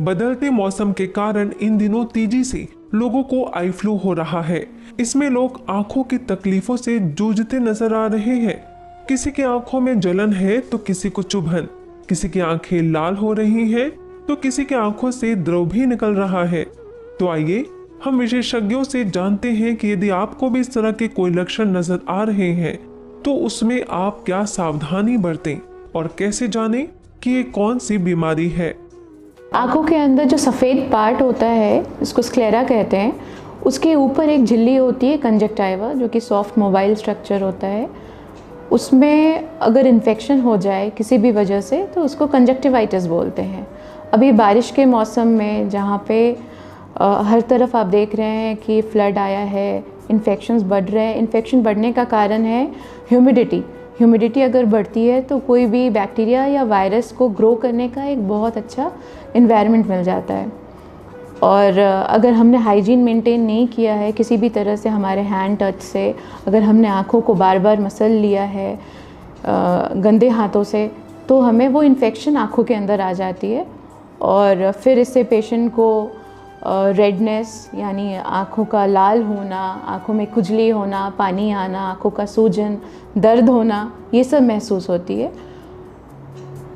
बदलते मौसम के कारण इन दिनों तेजी से लोगों को आई फ्लू हो रहा है। इसमें लोग आंखों की तकलीफों से जूझते नजर आ रहे हैं। किसी की आंखों में जलन है तो किसी को चुभन, किसी की आंखें लाल हो रही हैं तो किसी की आंखों से द्रव भी निकल रहा है। तो आइए हम विशेषज्ञों से जानते हैं कि यदि आपको भी इस तरह के कोई लक्षण नजर आ रहे हैं तो उसमें आप क्या सावधानी बरतें और कैसे जानें कि ये कौन सी बीमारी है। आँखों के अंदर जो सफ़ेद पार्ट होता है, इसको स्क्लेरा कहते हैं, उसके ऊपर एक झिल्ली होती है कंजक्टिवा, जो कि सॉफ्ट मोबाइल स्ट्रक्चर होता है। उसमें अगर इन्फेक्शन हो जाए किसी भी वजह से तो उसको कंजक्टिवाइटिस बोलते हैं। अभी बारिश के मौसम में जहाँ पे हर तरफ आप देख रहे हैं कि फ्लड आया है, इन्फेक्शंस बढ़ रहे हैं। इन्फेक्शन बढ़ने का कारण है ह्यूमिडिटी अगर बढ़ती है तो कोई भी बैक्टीरिया या वायरस को ग्रो करने का एक बहुत अच्छा इन्वायरमेंट मिल जाता है। और अगर हमने हाइजीन मेंटेन नहीं किया है किसी भी तरह से, हमारे हैंड टच से अगर हमने आँखों को बार बार मसल लिया है गंदे हाथों से, तो हमें वो इन्फेक्शन आँखों के अंदर आ जाती है और फिर इससे पेशेंट को रेडनेस यानी आँखों का लाल होना, आँखों में खुजली होना, पानी आना, आँखों का सूजन, दर्द होना, ये सब महसूस होती है।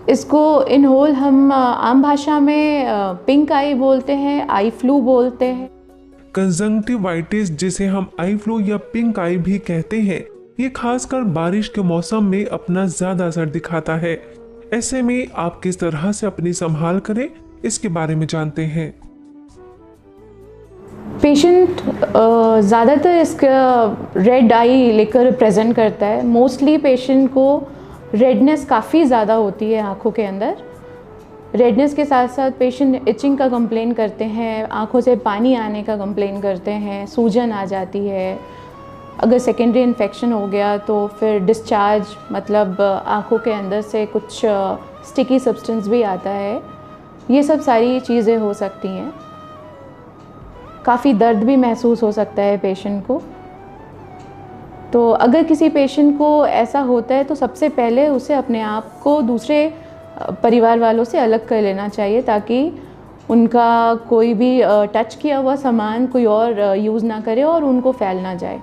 इसको इन होल हम आम भाषा में पिंक आई बोलते हैं, आई फ्लू बोलते हैं। कंजंक्टिवाइटिस, जिसे हम आई फ्लू या पिंक आई भी कहते हैं, ये खासकर बारिश के मौसम में अपना ज्यादा असर दिखाता है। ऐसे में आप किस तरह से अपनी संभाल करें, इसके बारे में जानते हैं। पेशेंट ज़्यादातर इसका रेड आई लेकर प्रेजेंट करता है। मोस्टली पेशेंट को रेडनेस काफ़ी ज़्यादा होती है आँखों के अंदर। रेडनेस के साथ साथ पेशेंट इचिंग का कंप्लेन करते हैं, आँखों से पानी आने का कंप्लेन करते हैं, सूजन आ जाती है। अगर सेकेंडरी इन्फेक्शन हो गया तो फिर डिस्चार्ज, मतलब आँखों के अंदर से कुछ स्टिकी सब्सटेंस भी आता है। ये सब सारी चीज़ें हो सकती हैं। काफ़ी दर्द भी महसूस हो सकता है पेशेंट को। तो अगर किसी पेशेंट को ऐसा होता है तो सबसे पहले उसे अपने आप को दूसरे परिवार वालों से अलग कर लेना चाहिए, ताकि उनका कोई भी टच किया हुआ सामान कोई और यूज़ ना करे और उनको फैल ना जाए।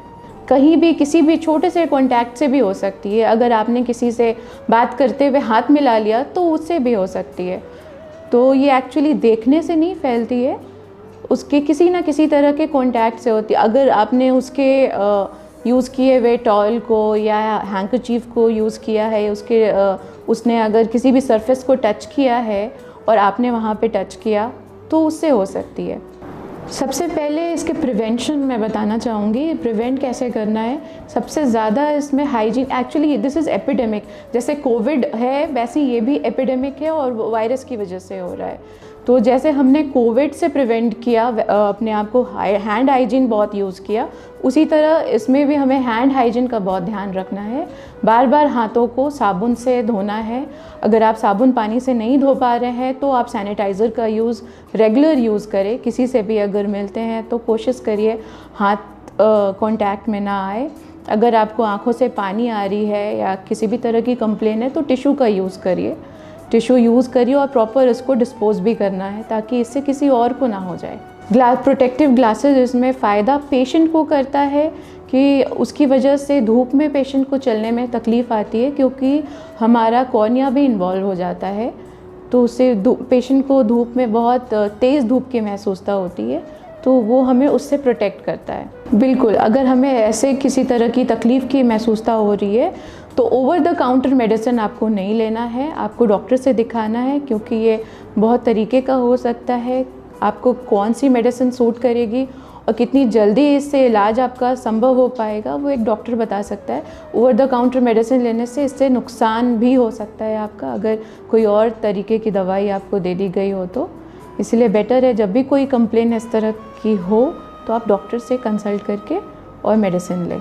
कहीं भी किसी भी छोटे से कॉन्टैक्ट से भी हो सकती है। अगर आपने किसी से बात करते हुए हाथ मिला लिया तो उससे भी हो सकती है। तो ये एक्चुअली देखने से नहीं फैलती है, उसके किसी ना किसी तरह के कॉन्टैक्ट से होती है। अगर आपने उसके यूज़ किए हुए टॉवल को या हैंकरचीफ को यूज़ किया है, उसने अगर किसी भी सरफेस को टच किया है और आपने वहाँ पे टच किया तो उससे हो सकती है। सबसे पहले इसके प्रिवेंशन मैं बताना चाहूँगी, प्रिवेंट कैसे करना है। सबसे ज़्यादा इसमें hygiene, actually this is epidemic. जैसे कोविड है वैसे ये भी एपिडेमिक है और वायरस की वजह से हो रहा है। तो जैसे हमने कोविड से प्रिवेंट किया, अपने आप को हैंड हाइजीन बहुत यूज़ किया, उसी तरह इसमें भी हमें हैंड हाइजीन का बहुत ध्यान रखना है। बार बार हाथों को साबुन से धोना है। अगर आप साबुन पानी से नहीं धो पा रहे हैं तो आप सैनिटाइज़र का यूज़ रेगुलर यूज़ करें। किसी से भी अगर मिलते हैं तो कोशिश करिए हाथ कांटेक्ट में ना आए। अगर आपको आँखों से पानी आ रही है या किसी भी तरह की कंप्लेन है तो टिश्यू का यूज़ करिए। टिश्यू यूज़ करिए और प्रॉपर इसको डिस्पोज भी करना है ताकि इससे किसी और को ना हो जाए। प्रोटेक्टिव ग्लासेस, इसमें फ़ायदा पेशेंट को करता है कि उसकी वजह से धूप में पेशेंट को चलने में तकलीफ़ आती है, क्योंकि हमारा कॉर्निया भी इन्वॉल्व हो जाता है। तो उससे पेशेंट को धूप में बहुत तेज़ धूप की महसूसता होती है, तो वो हमें उससे प्रोटेक्ट करता है। बिल्कुल, अगर हमें ऐसे किसी तरह की तकलीफ़ की महसूसता हो रही है तो ओवर द काउंटर मेडिसिन आपको नहीं लेना है, आपको डॉक्टर से दिखाना है, क्योंकि ये बहुत तरीके का हो सकता है। आपको कौन सी मेडिसिन सूट करेगी और कितनी जल्दी इससे इलाज आपका संभव हो पाएगा वो एक डॉक्टर बता सकता है। ओवर द काउंटर मेडिसिन लेने से इससे नुकसान भी हो सकता है आपका, अगर कोई और तरीके की दवाई आपको दे दी गई हो तो। इसलिए बेटर है जब भी कोई कंप्लेन इस तरह की हो तो आप डॉक्टर से कंसल्ट करके और मेडिसिन लें।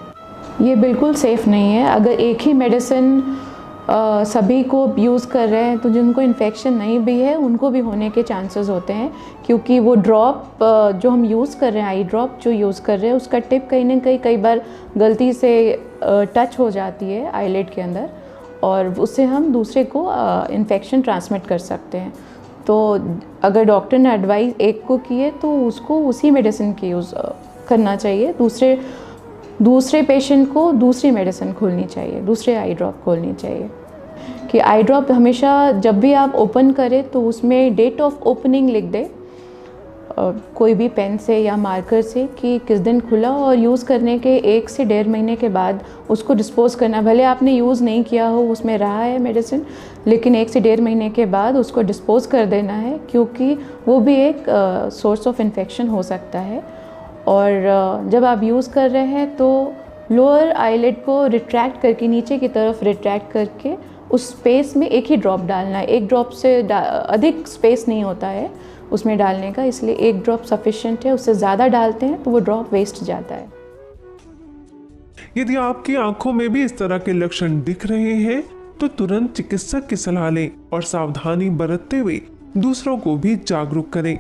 ये बिल्कुल सेफ़ नहीं है। अगर एक ही मेडिसिन सभी को यूज़ कर रहे हैं तो जिनको इन्फेक्शन नहीं भी है उनको भी होने के चांसेस होते हैं, क्योंकि वो ड्रॉप जो हम यूज़ कर रहे हैं, आई ड्रॉप जो यूज़ कर रहे हैं, उसका टिप कहीं ना कई बार गलती से टच हो जाती है आईलिड के अंदर और उससे हम दूसरे को इन्फेक्शन ट्रांसमिट कर सकते हैं। तो अगर डॉक्टर ने एडवाइस एक को की है तो उसको उसी मेडिसिन की यूज़ करना चाहिए। दूसरे पेशेंट को दूसरी मेडिसिन खोलनी चाहिए, दूसरे आई ड्रॉप खोलनी चाहिए। कि आई ड्रॉप हमेशा जब भी आप ओपन करें तो उसमें डेट ऑफ ओपनिंग लिख दें, कोई भी पेन से या मार्कर से, कि किस दिन खुला, और यूज़ करने के 1 से 1.5 महीने के बाद उसको डिस्पोज़ करना। भले आपने यूज़ नहीं किया हो, उसमें रहा है मेडिसिन, लेकिन 1 से 1.5 महीने के बाद उसको डिस्पोज़ कर देना है, क्योंकि वो भी एक सोर्स ऑफ इन्फेक्शन हो सकता है। और जब आप यूज़ कर रहे हैं तो लोअर आईलिड को रिट्रैक्ट करके, नीचे की तरफ रिट्रैक्ट करके उस स्पेस में एक ही ड्रॉप डालना है। एक ड्रॉप से अधिक स्पेस नहीं होता है उसमें डालने का, इसलिए एक ड्रॉप सफिशिएंट है। उससे ज़्यादा डालते हैं तो वो ड्रॉप वेस्ट जाता है। यदि आपकी आंखों में भी इस तरह के लक्षण दिख रहे हैं तो तुरंत चिकित्सक की सलाह लें और सावधानी बरतते हुए दूसरों को भी जागरूक करें।